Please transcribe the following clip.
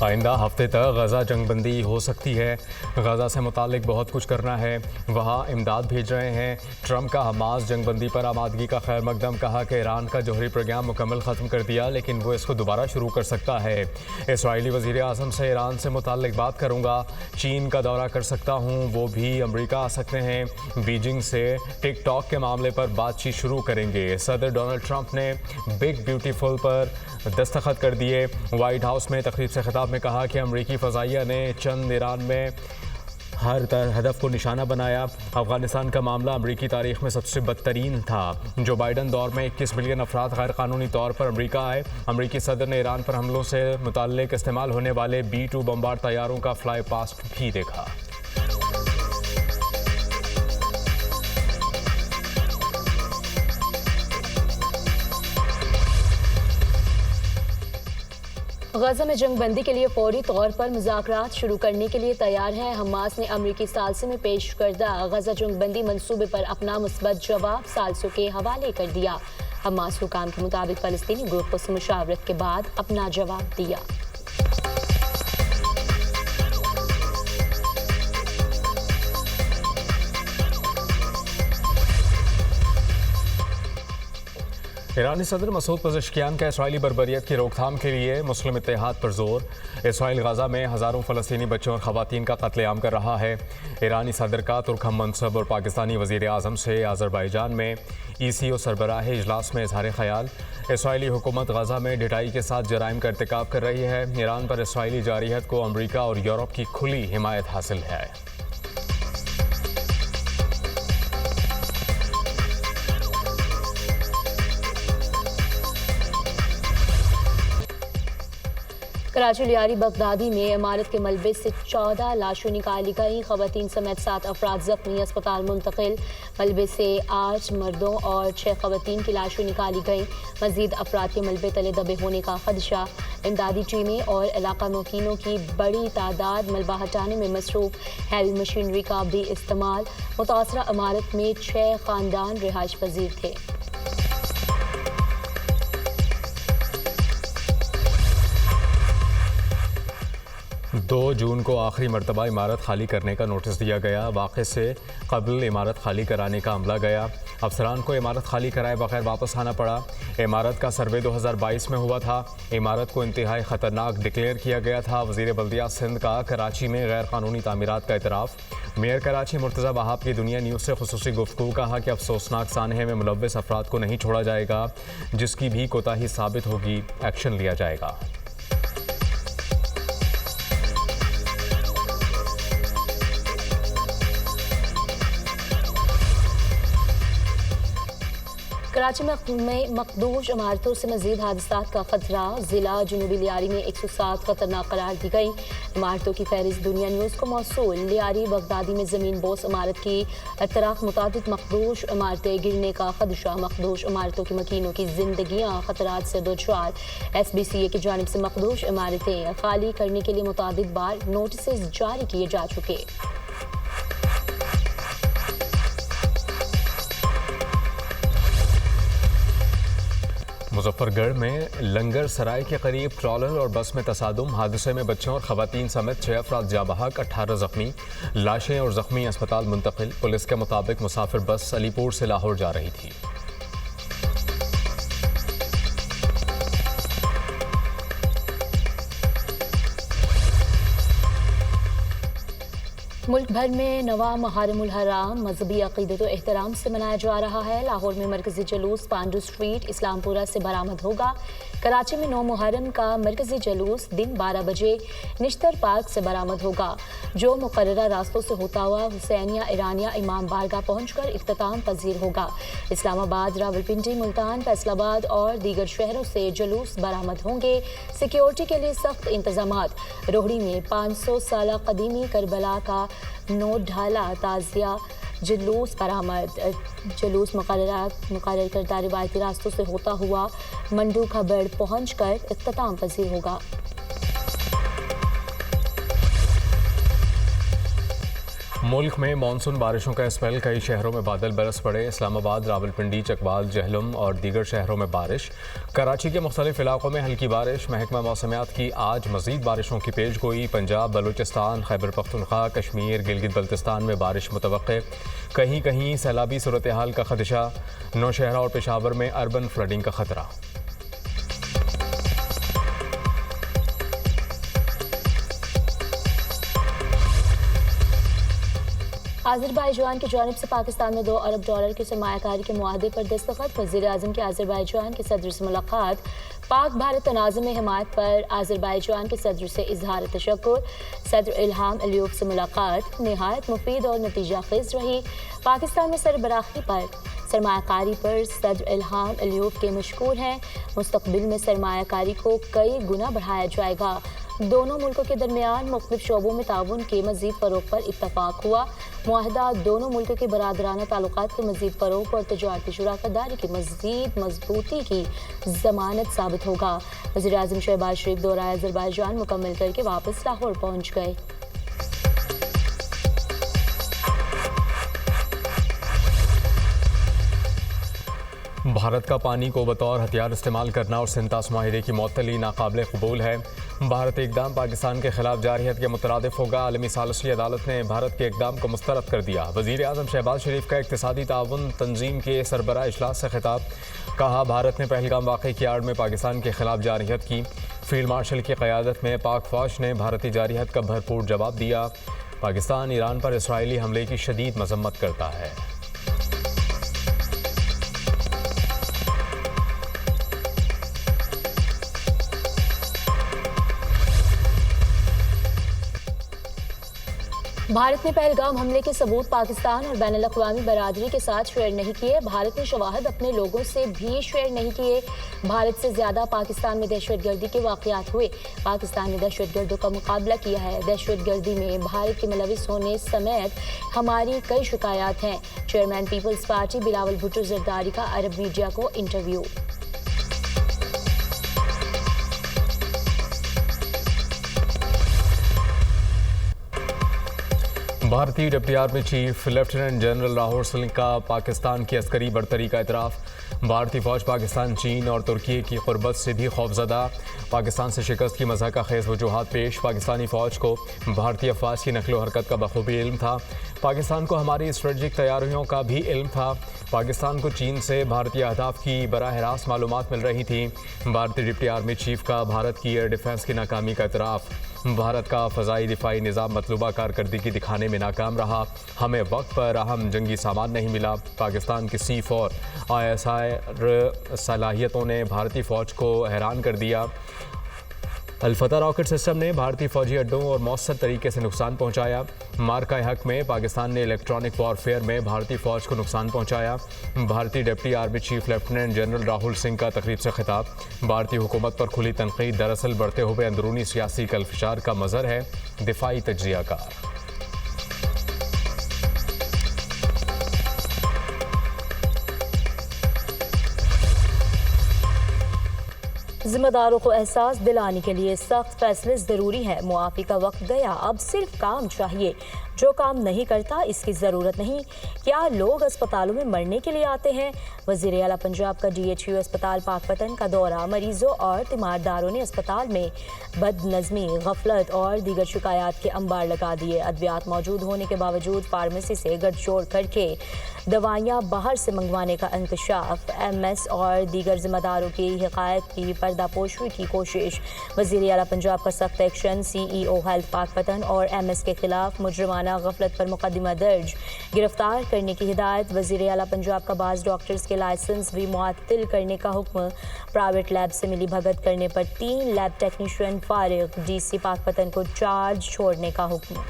आइंदा हफ्ते तक गजा जंगबंदी हो सकती है। गजा से मुतालिक बहुत कुछ करना है, वहाँ इमदाद भेज रहे हैं। ट्रंप का हमास जंगबंदी पर आमादगी का खैर मकदम, कहा कि ईरान का जौहरी प्रोग्राम मुकम्मल ख़त्म कर दिया लेकिन वो इसको दोबारा शुरू कर सकता है। इसराइली वज़ीर आज़म से ईरान से मुतालिक बात करूँगा, चीन का दौरा कर सकता हूँ, वो भी अमरीका आ सकते हैं। बीजिंग से टिकटॉक के मामले पर बातचीत शुरू करेंगे। सदर डोनाल्ड ट्रंप ने बिग ब्यूटीफुल पर दस्तखत कर दिए। वाइट हाउस में तकरीब से खिताब में कहा कि अमरीकी फ़ज़ाइया ने चंद ईरान में हर हदफ को निशाना बनाया। अफगानिस्तान का मामला अमरीकी तारीख में सबसे बदतरीन था। जो बाइडन दौर में 21 मिलियन अफराद गैर कानूनी तौर पर अमरीका आए। अमरीकी सदर ने ईरान पर हमलों से मुताल्लिक इस्तेमाल होने वाले B-2 बमबार तैयारों का फ्लाई पास्ट भी देखा। गजा में जंगबंदी के लिए फौरी तौर पर मुज़ाकरात शुरू करने के लिए तैयार है। हमास ने अमरीकी सालसे में पेश करदा गजा जंगबंदी मंसूबे पर अपना मुस्बत जवाब सालसों के हवाले कर दिया। हमास हुकाम के मुताबिक फ़लस्तीनी ग्रुप को मुशावरत के बाद अपना जवाब दिया। ईरानी सदर मसूद पज़ेश्कियान का इसराइली बर्बरियत की रोकथाम के लिए मुस्लिम इत्तेहाद पर जोर। इसराइल गजा में हज़ारों फ़लस्तीनी बच्चों और ख़वातीन का कत्लेआम कर रहा है। ईरानी सदर का तुर्क हम मनसब और पाकिस्तानी वज़ीर आज़म से आज़रबाईजान में ECO सरबराह इजलास में इज़हार ख़याल। इसराइली हुकूमत गजा में ढिठाई के साथ जराइम का इर्तिकाब कर रही है। ईरान पर इसराइली जारियत को अमरीका और यूरोप की खुली हिमायत हासिल है। कराची लियारी बगदादी में इमारत के मलबे से 14 लाशें निकाली गई। ख़वातीन समेत 7 अफराद जख्मी, अस्पताल मुंतकिल। मलबे से 8 मर्दों और 6 ख़वातीन की लाशें निकाली गई। मज़ीद अफराद के मलबे तले दबे होने का खदशा। इमदादी टीमें और इलाका मुकीनों की बड़ी तादाद मलबा हटाने में मसरूफ़। हैवी मशीनरी का भी इस्तेमाल। मुतासरा इमारत में 6 ख़ानदान रिहाइश पजीर थे। 2 जून को आखिरी मरतबा इमारत खाली करने का नोटिस दिया गया। वाक़े से कबल इमारत खाली कराने का अमला गया। अफसरान को इमारत खाली कराए बगैर वापस आना पड़ा। इमारत का सर्वे 2022 में हुआ था। इमारत को इंतहाई ख़तरनाक डिक्लेयर किया गया था। वज़ीर बल्दिया सिंध का कराची में गैर कानूनी तामीरात का इतराफ़। मेयर कराची मुर्तज़ा वहाब की दुनिया न्यूज़ से खुसूसी गुफ्तगू, कहा कि अफसोसनाक सानहे में मुलव्वस अफराद को नहीं छोड़ा जाएगा। जिसकी भी कोताही साबित होगी एक्शन लिया जाएगा। कराची में मखदूश इमारतों से मजीद हादसात का खतरा। जिला जुनूबी लियारी में 107 खतरनाक करार दी गई। इमारतों की फहरिस्त दुनिया न्यूज़ को मौसूल। लियारी बगदादी में ज़मीन बोस इमारत की अतराफ मुताबिक मखदूश इमारतें गिरने का खदशा। मखदूश इमारतों की मकीनों की जिंदगियाँ खतरात से दो चार। SBCA की जानिब से मखदूश इमारतें खाली करने के लिए मुतादिद बार नोटिस जारी किए जा चुके। मुजफ्फरगढ़ में लंगर सराय के करीब ट्रॉलर और बस में तसादुम। हादसे में बच्चों और ख़वातीन समेत 6 अफराद जाबहक, 18 जख्मी। लाशें और जख्मी अस्पताल मुंतकिल। पुलिस के मुताबिक मुसाफिर बस अलीपुर से लाहौर जा रही थी। मुल्क भर में नवा मुहर्रमुल हराम मजहबी अक़ीदत व एहतराम से मनाया जा रहा है। लाहौर में मरकजी जुलूस पांडू स्ट्रीट इस्लामपुरा से बरामद होगा। कराची में 9 मुहर्रम का मरकजी जुलूस दिन 12 बजे निश्तर पार्क से बरामद होगा, जो मुकर्ररा रास्तों से होता हुआ हुसैनिया ईरानिया इमाम बारगाह पहुंचकर इख्तिताम पजीर होगा। इस्लामाबाद, रावलपिंडी, मुल्तान, फैसलाबाद और दीगर शहरों से जुलूस बरामद होंगे। सिक्योरिटी के लिए सख्त इंतजामात। रोहड़ी में 500 साल कदीमी करबला का नोट ढाला ताज़िया जुलूस बरामद। जुलूस मुकर्रर करदा रिवायती रास्तों से होता हुआ मंडू खबड़ पहुँच कर इख्तिताम पजीर होगा। मुल्क में मानसून बारिशों का स्पेल, कई शहरों में बादल बरस पड़े। इस्लामाबाद, रावलपिंडी, चकवाल, जहलम और दीगर शहरों में बारिश। कराची के मुख्तलिफ इलाकों में हल्की बारिश। महकमा मौसमियात की आज मजीद बारिशों की पेशगोई। पंजाब, बलूचिस्तान, खैबर पख्तूनख्वा, कश्मीर, गिलगित बल्तिस्तान में बारिश मुतवक्के। कहीं कहीं सैलाबी सूरत हाल का खदशा। नौशहरा और पेशावर में अर्बन फ्लडिंग का खतरा। आज़रबाईजान की जानिब से पाकिस्तान में $2 अरब की सरमायाकारी के मुआहदे पर दस्तखत। वज़ीर-ए-आज़म की आज़रबाईजान के सदर से मुलाकात। पाक भारत तनाज़ुम में हिमायत पर आज़रबाईजान के सदर से इजहार तशक्कुर। सदर इल्हाम अलियोव से मुलाकात नहायत मुफीद और नतीजा खेज रही। पाकिस्तान में सरबराही पर सरमायाकारी पर सदर इल्हाम अलियोव के मशकूर हैं। मुस्तकबिल में सरमायाकारी को कई गुना बढ़ाया जाएगा। दोनों मुल्कों के दरमियान मुख्तलिफ शोबों में ताउन के मजीद फ़रोग पर इत्तफाक हुआ। मुआहदा दोनों मुल्कों के बरादराना ताल्लुकात के मजीद फ़रोग और तजारती शुराकदारी की मजीद मजबूती की जमानत साबित होगा। वज़ीर-ए-आज़म शहबाज शरीफ दौरा आज़रबाईजान मुकम्मल करके वापस लाहौर पहुँच गए। भारत का पानी को बतौर हथियार इस्तेमाल करना और सिंतास माहिदे की मअतली नाकाबिल कबूल है। भारत इकदाम पाकिस्तान के खिलाफ जारहियत के मुतरादिफ होगा। आलमी सालिसी अदालत ने भारत के इकदाम को मुस्तरद कर दिया। वज़ीर-ए-आज़म शहबाज शरीफ का इक़्तिसादी ताउन तंजीम के सरबराह इजलास से खिताब। कहा, भारत ने पहलगाम वाक़े की आड़ में पाकिस्तान के खिलाफ जारहियत की। फील्ड मार्शल की क़यादत में पाक फ़ौज ने भारतीय जारहियत का भरपूर जवाब दिया। पाकिस्तान ईरान पर इसराइली हमले की शदीद मज़म्मत करता है। भारत ने पहलगाम हमले के सबूत पाकिस्तान और बैनुल अक़वामी बरादरी के साथ शेयर नहीं किए। भारत ने शवाहिद अपने लोगों से भी शेयर नहीं किए। भारत से ज़्यादा पाकिस्तान में दहशतगर्दी के वाक़यात हुए। पाकिस्तान ने दहशतगर्दों का मुकाबला किया है। दहशतगर्दी में भारत के मुलविस होने समेत हमारी कई शिकायत हैं। Chairman Peoples Party Bilawal Bhutto Zardari का अरब मीडिया को इंटरव्यू। भारतीय deputy army chief lieutenant general Rahul Singh का पाकिस्तान की अस्करी बरतरी का एतराफ़। भारतीय फ़ौज पाकिस्तान, चीन और तुर्की की क़ुर्बत से भी खौफज़दा। पाकिस्तान से शिकस्त की मज़ाक़ा खेज़ वजूहात पेश। पाकिस्तानी फ़ौज को भारतीय अफ़वाज की नकलो हरकत का बखूबी इल्म था। पाकिस्तान को हमारी स्ट्रेटजिक तैयारियों का भी इल्म था। पाकिस्तान को चीन से भारतीय अहदाफ की बराह रास्त मालूमात मिल रही थी। भारतीय डिप्टी आर्मी चीफ का भारत की एयर डिफेंस की नाकामी का एतराफ़। भारत का फ़ज़ाई दिफाई निज़ाम मतलूबा कारकर्दगी दिखाने में नाकाम रहा। हमें वक्त पर अहम जंगी सामान नहीं मिला। पाकिस्तान की C4 ISR सलाहियतों ने भारतीय फ़ौज को हैरान कर दिया। अल-फतह रॉकेट सिस्टम ने भारतीय फौजी अड्डों और मौसर तरीके से नुकसान पहुंचाया। मार्का हक में पाकिस्तान ने इलेक्ट्रॉनिक वॉरफेयर में भारतीय फौज को नुकसान पहुंचाया। भारतीय deputy army chief lieutenant general Rahul Singh का तकरीब से खिताब। भारतीय हुकूमत पर खुली तनकीद दरअसल बढ़ते हुए अंदरूनी सियासी कलफिशार का मज़हर है। दिफाई तज्ज़ियाकार। जिम्मेदारों को एहसास दिलाने के लिए सख्त फैसले ज़रूरी हैं। मुआफ़ी का वक्त गया, अब सिर्फ काम चाहिए। जो काम नहीं करता इसकी ज़रूरत नहीं। क्या लोग अस्पतालों में मरने के लिए आते हैं? वज़ीर आला पंजाब का DHU अस्पताल पाकपतन का दौरा। मरीजों और तीमारदारों ने अस्पताल में बदनज़मी, गफलत और दीगर शिकायत के अंबार लगा दिए। अद्वियात मौजूद होने के बावजूद फार्मेसी से गठजोड़ करके दवाइयाँ बाहर से मंगवाने का इंकशाफ। MS और दीगर जिम्मेदारों की हिकायत की पर्दापोशी की कोशिश। वज़ीर आला पंजाब का सख्त एक्शन। CEO हेल्थ पाकपतन और MS के खिलाफ मुजरमाना गफलत पर मुकदमा दर्ज। गिरफ्तार करने की हिदायत। वज़ीर आला पंजाब का बाज़ डॉक्टर्स के लाइसेंस भी मुअत्तल करने का हुक्म। प्राइवेट लैब से मिली भगत करने पर 3 लैब टेक्नीशियन फारिग। DC पाकपतन को चार्ज छोड़ने का हुक्म।